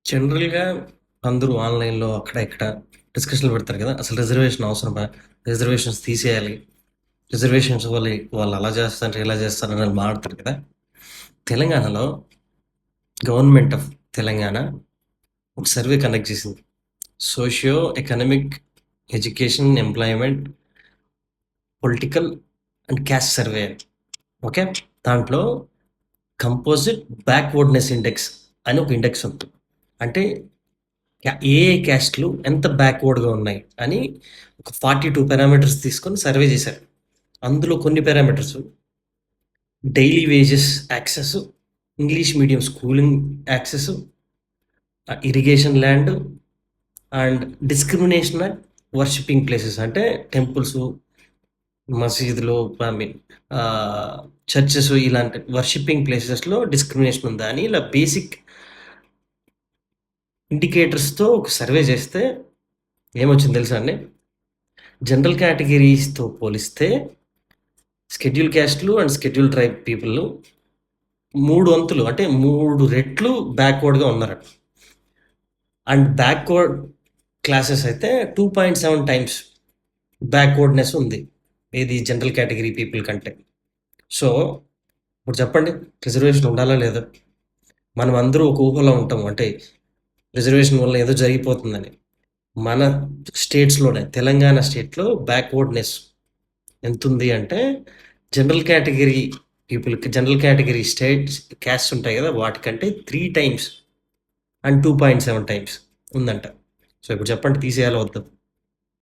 జనరల్‌గా అందరూ ఆన్‌లైన్‌లో అక్కడ, ఇక్కడ డిస్కషన్‌లు పెడతారు కదా! అసలు రిజర్వేషన్ అవసరమా? రిజర్వేషన్స్ తీసేయాలి. రిజర్వేషన్స్ వల్ల వాళ్ళు అలా చేస్తారు, ఇలా చేస్తారు అని మాట్లాడతారు కదా! తెలంగాణలో గవర్నమెంట్ ఆఫ్ తెలంగాణ ఒక సర్వే కండక్ట్ చేసింది. Socio economic, education, employment, political and caste survey అని. ఓకే. దాంట్లో కంపోజిట్ బ్యాక్వర్డ్‌నెస్ ఇండెక్స్ అని ఒక ఇండెక్స్ ఉంది. అంటే ఏ ఏ క్యాస్ట్‌లు ఎంత బ్యాక్వర్డ్‌గా ఉన్నాయి అని ఒక 42 పారామీటర్స్ తీసుకొని సర్వే చేశారు. అందులో కొన్ని parameters daily wages access, English medium schooling access, irrigation land and discrimination at worshipping places అంటే టెంపుల్స్, మసీదులు, ఐ మీన్ చర్చెస్ ఇలాంటి వర్షిపింగ్ ప్లేసెస్‌లో డిస్క్రిమినేషన్ ఉందా అని ఇలా బేసిక్ ఇండికేటర్స్‌తో ఒక సర్వే చేస్తే ఏమొచ్చింది తెలుసా అండి? జనరల్ కేటగిరీస్‌తో పోలిస్తే షెడ్యూల్ క్యాస్ట్‌లు అండ్ షెడ్యూల్ ట్రైబ్ పీపుల్ 3 వంతులు అంటే 3 రెట్లు బ్యాక్వర్డ్‌గా ఉన్నారట. అండ్ బ్యాక్వర్డ్ క్లాసెస్ అయితే 2.7 టైమ్స్ బ్యాక్వర్డ్‌నెస్ ఉంది. ఏది జనరల్ కేటగిరీ పీపుల్ కంటే. సో, ఇప్పుడు చెప్పండి రిజర్వేషన్ ఉండాలా లేదా? మనం అందరూ ఒక ఊహలో ఉంటాం. అంటే రిజర్వేషన్ వల్ల ఏదో జరిగిపోతుందని. మన స్టేట్స్‌లోనే తెలంగాణ స్టేట్‌లో బ్యాక్వర్డ్‌నెస్ ఎంతుంది అంటే జనరల్ కేటగిరీ పీపుల్‌కి జనరల్ కేటగిరీ స్టేట్స్ క్యాస్ట్స్ ఉంటాయి కదా! వాటికంటే 3 టైమ్స్ అండ్ 2.7 టైమ్స్ ఉందంట. సో, ఇప్పుడు చెప్పండి తీసేయాలా వద్దా?